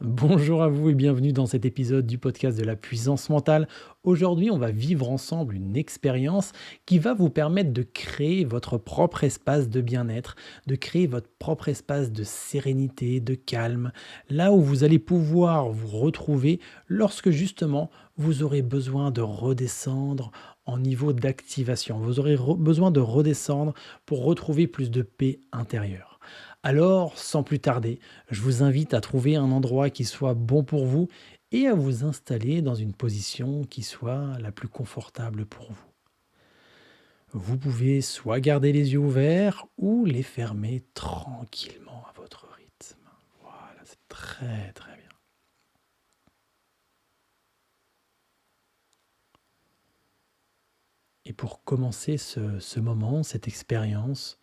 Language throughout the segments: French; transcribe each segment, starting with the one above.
Bonjour à vous et bienvenue dans cet épisode du podcast de la puissance mentale. Aujourd'hui, on va vivre ensemble une expérience qui va vous permettre de créer votre propre espace de bien-être, de créer votre propre espace de sérénité, de calme, là où vous allez pouvoir vous retrouver lorsque justement vous aurez besoin de redescendre en niveau d'activation. Vous aurez besoin de redescendre pour retrouver plus de paix intérieure. Alors, sans plus tarder, je vous invite à trouver un endroit qui soit bon pour vous et à vous installer dans une position qui soit la plus confortable pour vous. Vous pouvez soit garder les yeux ouverts ou les fermer tranquillement à votre rythme. Voilà, c'est très très bien. Et pour commencer ce moment, cette expérience,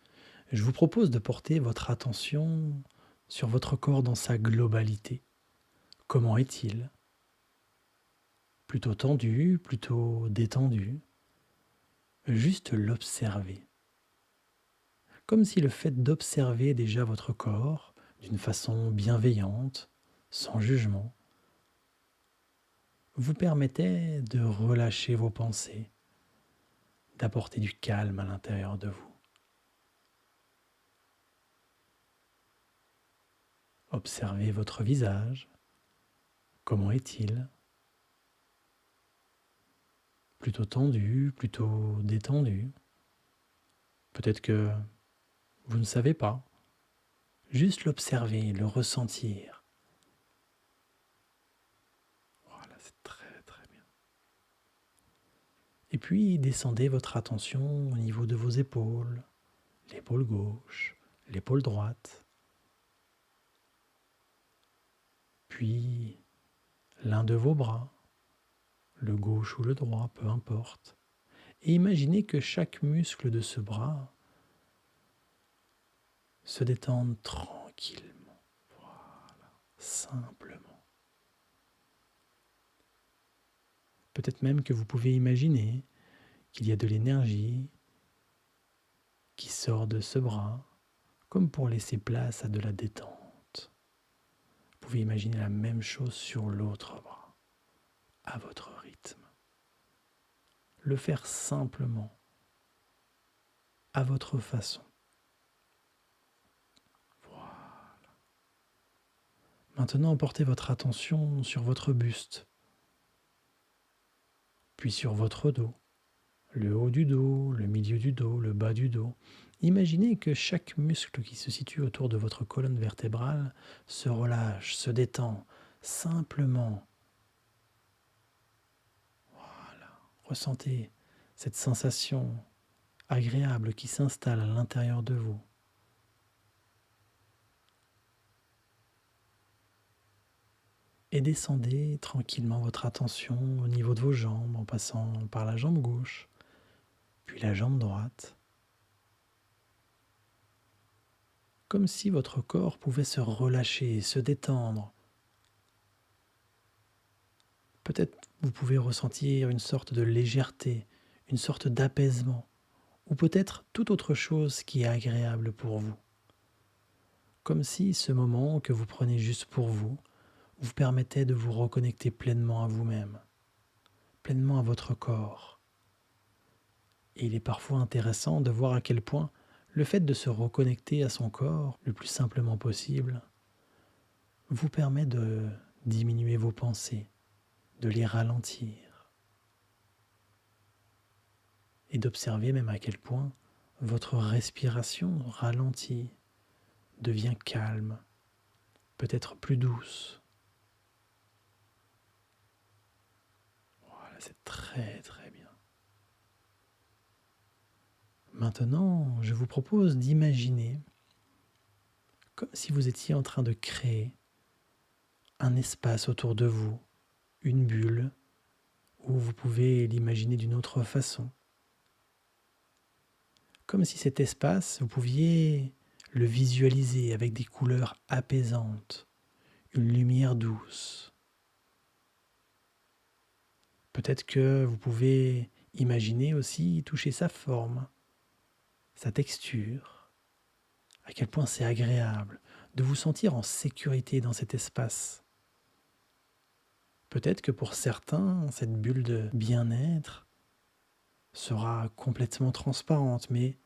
je vous propose de porter votre attention sur votre corps dans sa globalité. Comment est-il? Plutôt tendu, plutôt détendu? Juste l'observer. Comme si le fait d'observer déjà votre corps d'une façon bienveillante, sans jugement, vous permettait de relâcher vos pensées, d'apporter du calme à l'intérieur de vous. Observez votre visage. Comment est-il? Plutôt tendu, plutôt détendu? Peut-être que vous ne savez pas. Juste l'observer, le ressentir. Voilà, c'est très très bien. Et puis descendez votre attention au niveau de vos épaules, l'épaule gauche, l'épaule droite, puis l'un de vos bras, le gauche ou le droit, peu importe. Et imaginez que chaque muscle de ce bras se détende tranquillement, simplement. Peut-être même que vous pouvez imaginer qu'il y a de l'énergie qui sort de ce bras, comme pour laisser place à de la détente. Vous pouvez imaginer la même chose sur l'autre bras, à votre rythme. Le faire simplement, à votre façon. Voilà. Maintenant, portez votre attention sur votre buste, puis sur votre dos, le haut du dos, le milieu du dos, le bas du dos. Imaginez que chaque muscle qui se situe autour de votre colonne vertébrale se relâche, se détend, simplement. Voilà. Ressentez cette sensation agréable qui s'installe à l'intérieur de vous. Et descendez tranquillement votre attention au niveau de vos jambes en passant par la jambe gauche, puis la jambe droite, comme si votre corps pouvait se relâcher, se détendre. Peut-être vous pouvez ressentir une sorte de légèreté, une sorte d'apaisement, ou peut-être toute autre chose qui est agréable pour vous. Comme si ce moment que vous prenez juste pour vous vous permettait de vous reconnecter pleinement à vous-même, pleinement à votre corps. Et il est parfois intéressant de voir à quel point le fait de se reconnecter à son corps le plus simplement possible vous permet de diminuer vos pensées, de les ralentir et d'observer même à quel point votre respiration ralentit, devient calme, peut-être plus douce. Voilà, c'est très très bien. Maintenant, je vous propose d'imaginer comme si vous étiez en train de créer un espace autour de vous, une bulle, ou vous pouvez l'imaginer d'une autre façon. Comme si cet espace, vous pouviez le visualiser avec des couleurs apaisantes, une lumière douce. Peut-être que vous pouvez imaginer aussi toucher sa forme, sa texture, à quel point c'est agréable de vous sentir en sécurité dans cet espace. Peut-être que pour certains, cette bulle de bien-être sera complètement transparente, mais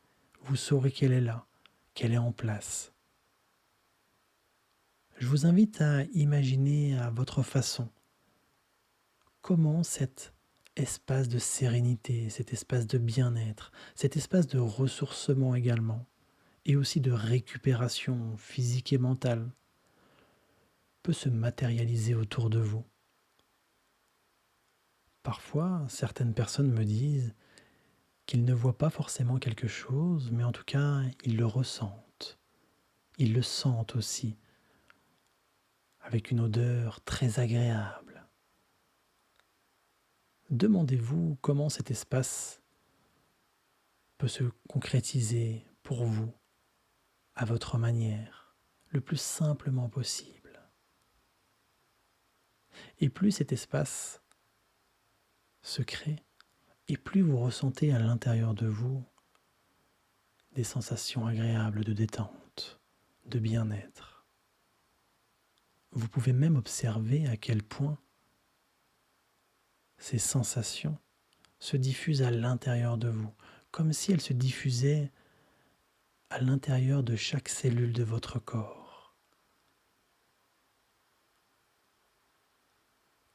vous saurez qu'elle est là, qu'elle est en place. Je vous invite à imaginer à votre façon comment cet espace de sérénité, cet espace de bien-être, cet espace de ressourcement également, et aussi de récupération physique et mentale, peut se matérialiser autour de vous. Parfois, certaines personnes me disent qu'ils ne voient pas forcément quelque chose, mais en tout cas, ils le ressentent. Ils le sentent aussi, avec une odeur très agréable. Demandez-vous comment cet espace peut se concrétiser pour vous, à votre manière, le plus simplement possible. Et plus cet espace se crée, et plus vous ressentez à l'intérieur de vous des sensations agréables de détente, de bien-être. Vous pouvez même observer à quel point ces sensations se diffusent à l'intérieur de vous, comme si elles se diffusaient à l'intérieur de chaque cellule de votre corps.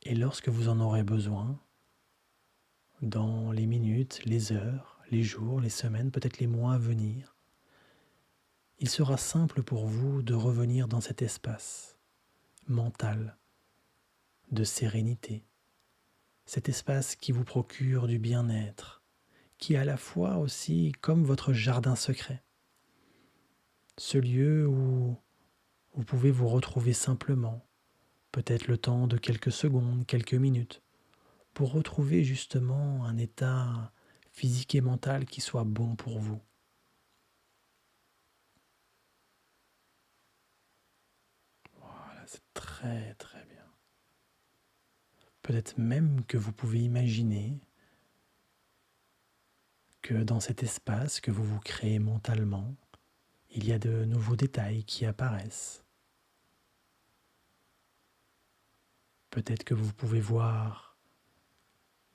Et lorsque vous en aurez besoin, dans les minutes, les heures, les jours, les semaines, peut-être les mois à venir, il sera simple pour vous de revenir dans cet espace mental de sérénité, cet espace qui vous procure du bien-être, qui est à la fois aussi comme votre jardin secret, ce lieu où vous pouvez vous retrouver simplement, peut-être le temps de quelques secondes, quelques minutes, pour retrouver justement un état physique et mental qui soit bon pour vous. Voilà, c'est très très bien. Peut-être même que vous pouvez imaginer que dans cet espace que vous vous créez mentalement, il y a de nouveaux détails qui apparaissent. Peut-être que vous pouvez voir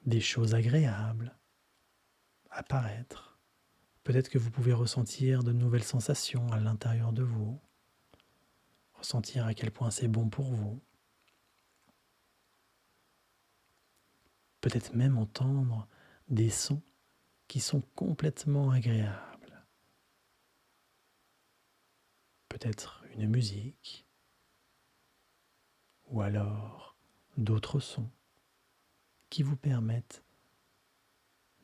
des choses agréables apparaître. Peut-être que vous pouvez ressentir de nouvelles sensations à l'intérieur de vous, ressentir à quel point c'est bon pour vous. Peut-être même entendre des sons qui sont complètement agréables. Peut-être une musique, ou alors d'autres sons qui vous permettent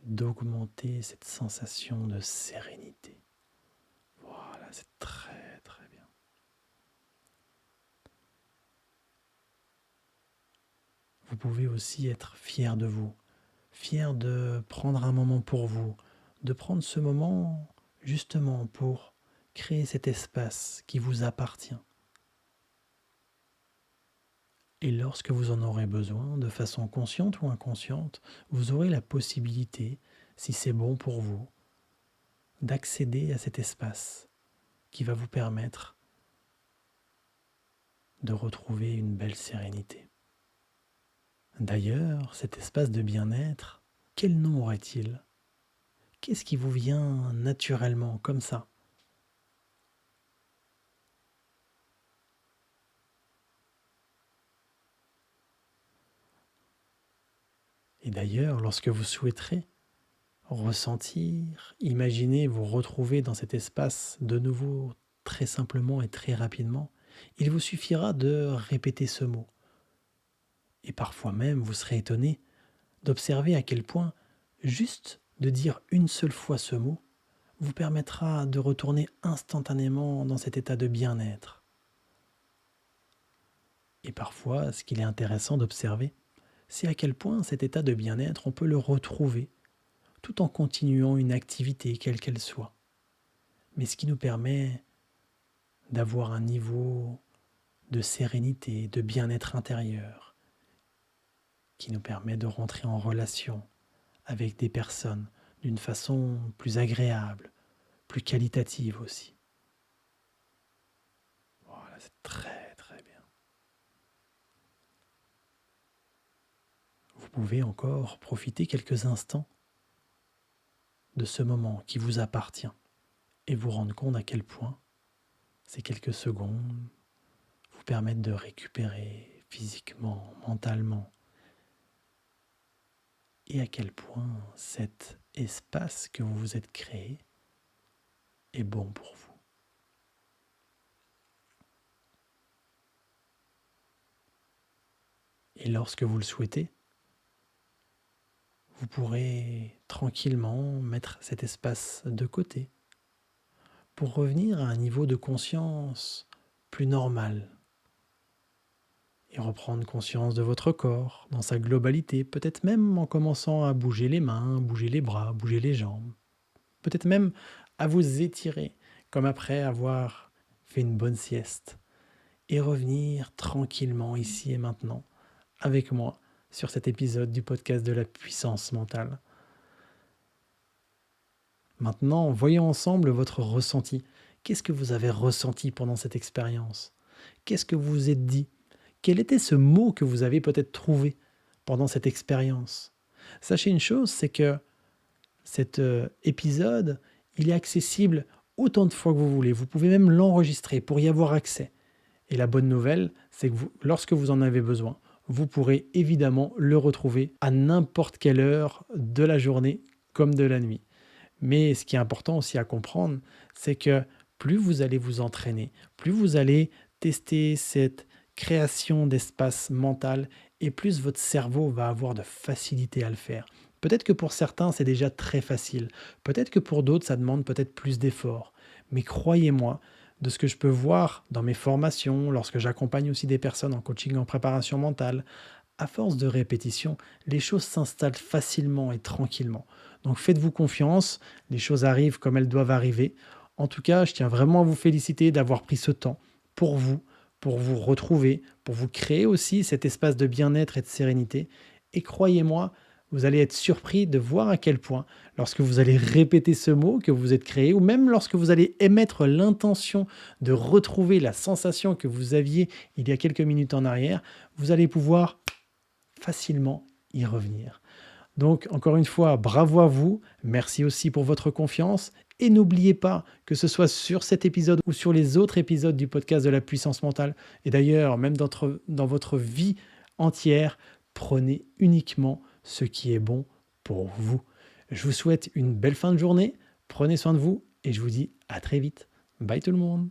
d'augmenter cette sensation de sérénité. Voilà, c'est très très bien. Vous pouvez aussi être fier de vous, fier de prendre un moment pour vous, de prendre ce moment justement pour créer cet espace qui vous appartient. Et lorsque vous en aurez besoin, de façon consciente ou inconsciente, vous aurez la possibilité, si c'est bon pour vous, d'accéder à cet espace qui va vous permettre de retrouver une belle sérénité. D'ailleurs, cet espace de bien-être, quel nom aurait-il? Qu'est-ce qui vous vient naturellement, comme ça? Et d'ailleurs, lorsque vous souhaiterez ressentir, imaginer vous retrouver dans cet espace de nouveau très simplement et très rapidement, il vous suffira de répéter ce mot. Et parfois même, vous serez étonné d'observer à quel point juste de dire une seule fois ce mot vous permettra de retourner instantanément dans cet état de bien-être. Et parfois, ce qu'il est intéressant d'observer, c'est à quel point cet état de bien-être, on peut le retrouver tout en continuant une activité quelle qu'elle soit. Mais ce qui nous permet d'avoir un niveau de sérénité, de bien-être intérieur, qui nous permet de rentrer en relation avec des personnes d'une façon plus agréable, plus qualitative aussi. Voilà, c'est très très bien. pouvez encore profiter quelques instants de ce moment qui vous appartient et vous rendre compte à quel point ces quelques secondes vous permettent de récupérer physiquement, mentalement, et à quel point cet espace que vous vous êtes créé est bon pour vous. Et lorsque vous le souhaitez, vous pourrez tranquillement mettre cet espace de côté pour revenir à un niveau de conscience plus normal et reprendre conscience de votre corps dans sa globalité, peut-être même en commençant à bouger les mains, bouger les bras, bouger les jambes, peut-être même à vous étirer comme après avoir fait une bonne sieste et revenir tranquillement ici et maintenant avec moi sur cet épisode du podcast de la puissance mentale. Maintenant, voyons ensemble votre ressenti. Qu'est-ce que vous avez ressenti pendant cette expérience? Qu'est-ce que vous vous êtes dit? Quel était ce mot que vous avez peut-être trouvé pendant cette expérience? Sachez une chose, c'est que cet épisode, il est accessible autant de fois que vous voulez. Vous pouvez même l'enregistrer pour y avoir accès. Et la bonne nouvelle, c'est que lorsque vous en avez besoin, vous pourrez évidemment le retrouver à n'importe quelle heure de la journée comme de la nuit. Mais ce qui est important aussi à comprendre, c'est que plus vous allez vous entraîner, plus vous allez tester cette création d'espace mental et plus votre cerveau va avoir de facilité à le faire. Peut-être que pour certains, c'est déjà très facile. Peut-être que pour d'autres, ça demande peut-être plus d'efforts. Mais croyez-moi, de ce que je peux voir dans mes formations, lorsque j'accompagne aussi des personnes en coaching en préparation mentale, à force de répétition, les choses s'installent facilement et tranquillement. Donc faites-vous confiance, les choses arrivent comme elles doivent arriver. En tout cas, je tiens vraiment à vous féliciter d'avoir pris ce temps pour vous retrouver, pour vous créer aussi cet espace de bien-être et de sérénité. Et croyez-moi, vous allez être surpris de voir à quel point, lorsque vous allez répéter ce mot que vous êtes créé, ou même lorsque vous allez émettre l'intention de retrouver la sensation que vous aviez il y a quelques minutes en arrière, vous allez pouvoir facilement y revenir. Donc, encore une fois, bravo à vous, merci aussi pour votre confiance, et n'oubliez pas que ce soit sur cet épisode ou sur les autres épisodes du podcast de la puissance mentale, et d'ailleurs, même dans votre vie entière, prenez uniquement ce qui est bon pour vous. Je vous souhaite une belle fin de journée, prenez soin de vous, et je vous dis à très vite. Bye tout le monde.